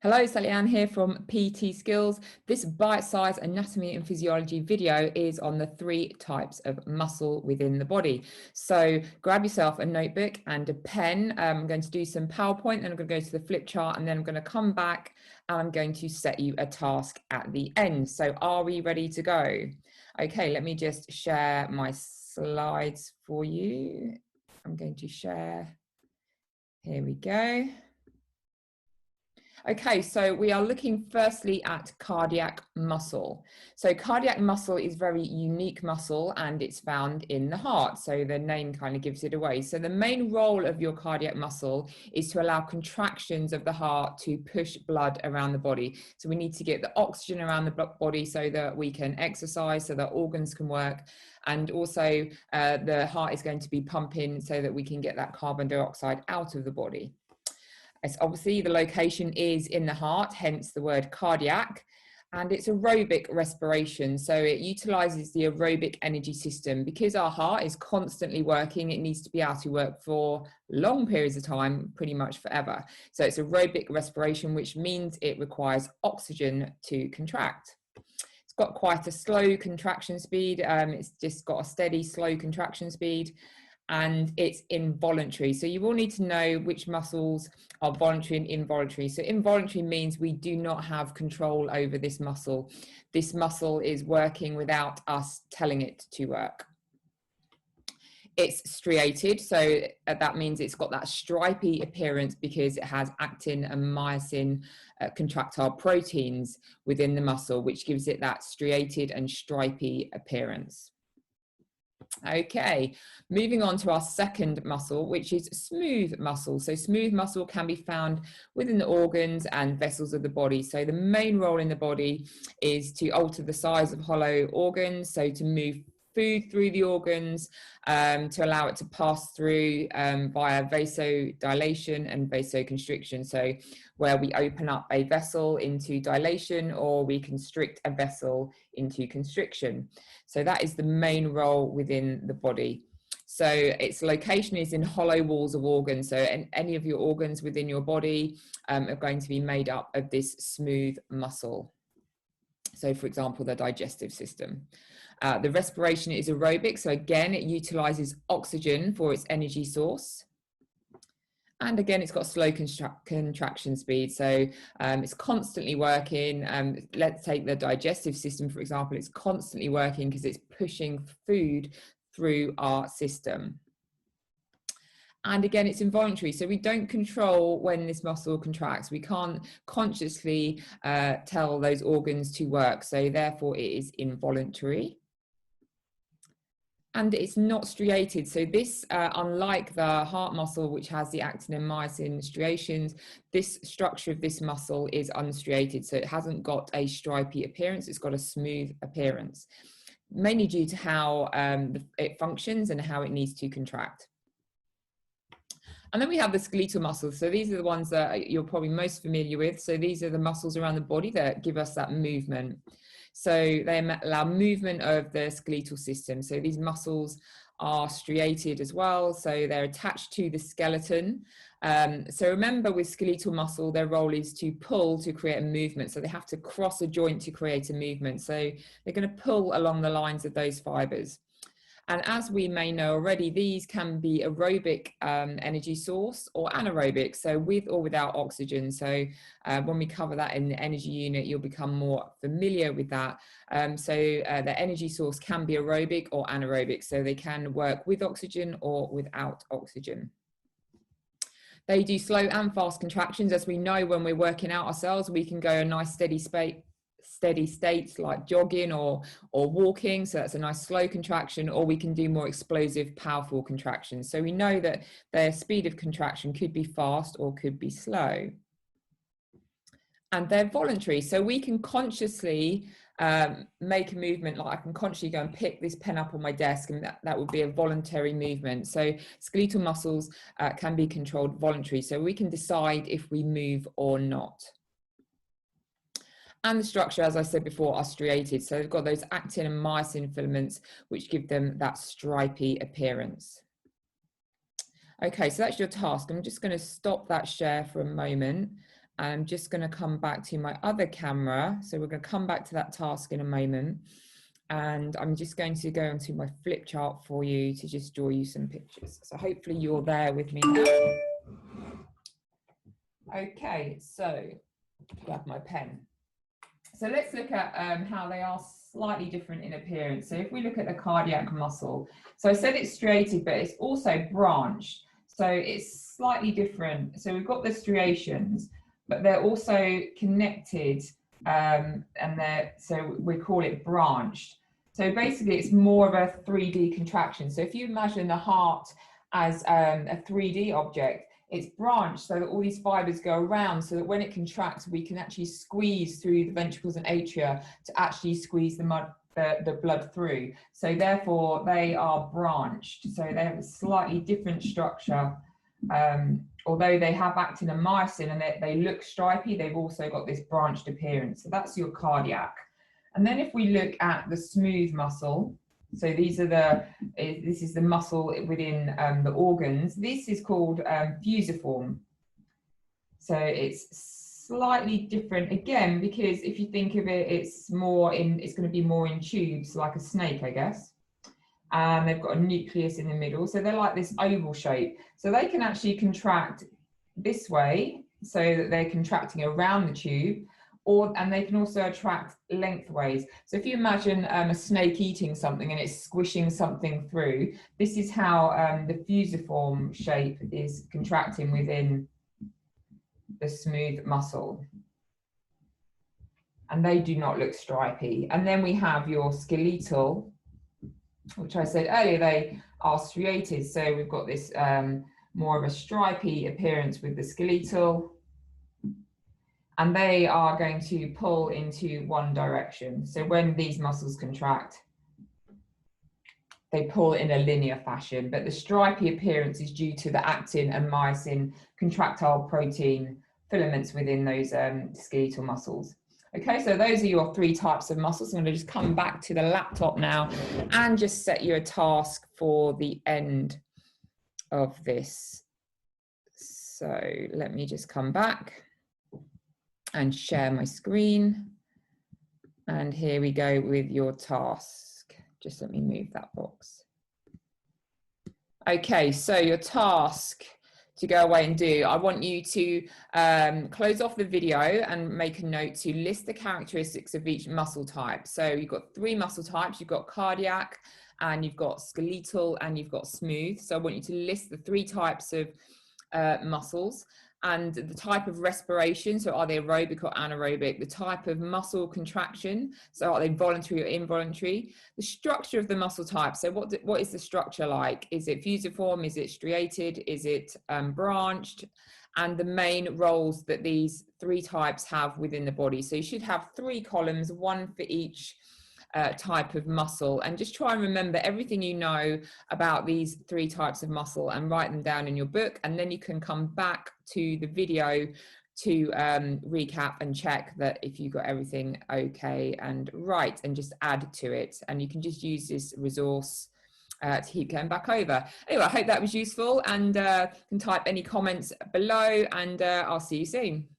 Hello, Sally Ann here from PT Skills. This bite-sized anatomy and physiology video is on the 3 types of muscle within the body. So grab yourself a notebook and a pen. I'm going to do some PowerPoint, then I'm going to go to the flip chart, and then I'm going to come back and I'm going to set you a task at the end. So are we ready to go? Okay, let me just share my slides for you. I'm going to share. Here we go. Okay, so we are looking firstly at cardiac muscle. So cardiac muscle is very unique muscle and it's found in the heart. So the name kind of gives it away. So the main role of your cardiac muscle is to allow contractions of the heart to push blood around the body. So we need to get the oxygen around the body so that we can exercise, so that organs can work. And also the heart is going to be pumping so that we can get that carbon dioxide out of the body. As obviously the location is in the heart, hence the word cardiac, and it's aerobic respiration. So it utilizes the aerobic energy system. Because our heart is constantly working, it needs to be able to work for long periods of time, pretty much forever. So it's aerobic respiration, which means it requires oxygen to contract. It's got quite a slow contraction speed. It's just got a steady, slow contraction speed. And it's involuntary. So you will need to know which muscles are voluntary and involuntary. So involuntary means we do not have control over this muscle. This muscle is working without us telling it to work. It's striated, so that means it's got that stripy appearance because it has actin and myosin contractile proteins within the muscle, which gives it that striated and stripy appearance. Okay, moving on to our second muscle, which is smooth muscle. So smooth muscle can be found within the organs and vessels of the body. So the main role in the body is to alter the size of hollow organs, so to move food through the organs, to allow it to pass through via vasodilation and vasoconstriction. So where we open up a vessel into dilation or we constrict a vessel into constriction. So that is the main role within the body. So its location is in hollow walls of organs. So any of your organs within your body are going to be made up of this smooth muscle. So for example, the digestive system. The respiration is aerobic. So again, it utilizes oxygen for its energy source. And again, it's got slow contraction speed. So it's constantly working. Let's take the digestive system, for example. It's constantly working because it's pushing food through our system. And again, it's involuntary. So we don't control when this muscle contracts. We can't consciously tell those organs to work. So therefore, it is involuntary. And it's not striated. So this, unlike the heart muscle, which has the actin and myosin striations, this structure of this muscle is unstriated. So it hasn't got a stripy appearance. It's got a smooth appearance, mainly due to how it functions and how it needs to contract. And then we have the skeletal muscles. So these are the ones that you're probably most familiar with. So these are the muscles around the body that give us that movement. So they allow movement of the skeletal system. So these muscles are striated as well. So they're attached to the skeleton. So remember, with skeletal muscle, their role is to pull to create a movement. So they have to cross a joint to create a movement. So they're going to pull along the lines of those fibers. And as we may know already, these can be aerobic energy source or anaerobic, so with or without oxygen. So when we cover that in the energy unit, you'll become more familiar with that. The energy source can be aerobic or anaerobic, so they can work with oxygen or without oxygen. They do slow and fast contractions. As we know, when we're working out ourselves, we can go a nice steady states like jogging or walking, so that's a nice slow contraction, or we can do more explosive, powerful contractions. So we know that their speed of contraction could be fast or could be slow. And they're voluntary, so we can consciously make a movement. Like I can consciously go and pick this pen up on my desk, and that would be a voluntary movement. So skeletal muscles can be controlled voluntary, so we can decide if we move or not. And the structure, as I said before, are striated. So they've got those actin and myosin filaments, which give them that stripy appearance. Okay, so that's your task. I'm just going to stop that share for a moment. I'm just going to come back to my other camera. So we're going to come back to that task in a moment. And I'm just going to go onto my flip chart for you to just draw you some pictures. So hopefully you're there with me now. Okay, so grab my pen. So let's look at how they are slightly different in appearance. So if we look at the cardiac muscle, so I said it's striated, but it's also branched. So it's slightly different. So we've got the striations, but they're also connected, and so we call it branched. So basically it's more of a 3D contraction. So if you imagine the heart as a 3D object, it's branched so that all these fibers go around, so that when it contracts, we can actually squeeze through the ventricles and atria to actually squeeze the blood through. So therefore they are branched. So they have a slightly different structure. Although they have actin and myosin and they look stripy, they've also got this branched appearance. So that's your cardiac. And then if we look at the smooth muscle, so these are this is the muscle within the organs. This is called fusiform. So it's slightly different again, because if you think of it, it's going to be more in tubes, like a snake, I guess. And they've got a nucleus in the middle. So they're like this oval shape. So they can actually contract this way, so that they're contracting around the tube. And they can also attract lengthways. So if you imagine a snake eating something and it's squishing something through, this is how the fusiform shape is contracting within the smooth muscle. And they do not look stripy. And then we have your skeletal, which I said earlier, they are striated. So we've got this more of a stripy appearance with the skeletal. And they are going to pull into one direction. So when these muscles contract, they pull in a linear fashion, but the stripy appearance is due to the actin and myosin contractile protein filaments within those skeletal muscles. Okay, so those are your 3 types of muscles. I'm going to just come back to the laptop now and just set you a task for the end of this. So let me just come back and share my screen. And here we go with your task. Just let me move that box. Okay, so your task to go away and do, I want you to close off the video and make a note to list the characteristics of each muscle type. So you've got 3 muscle types. You've got cardiac, and you've got skeletal, and you've got smooth. So I want you to list the 3 types of muscles, and the type of respiration, so are they aerobic or anaerobic, the type of muscle contraction, so are they voluntary or involuntary, the structure of the muscle type, so what is the structure like, is it fusiform, is it striated, is it branched, and the main roles that these 3 types have within the body. So you should have 3 columns, 1 for each type of muscle, and just try and remember everything you know about these 3 types of muscle and write them down in your book, and then you can come back to the video to recap and check that if you got everything okay and right, and just add to it, and you can just use this resource to keep going back over. Anyway, I hope that was useful, and can type any comments below, and I'll see you soon.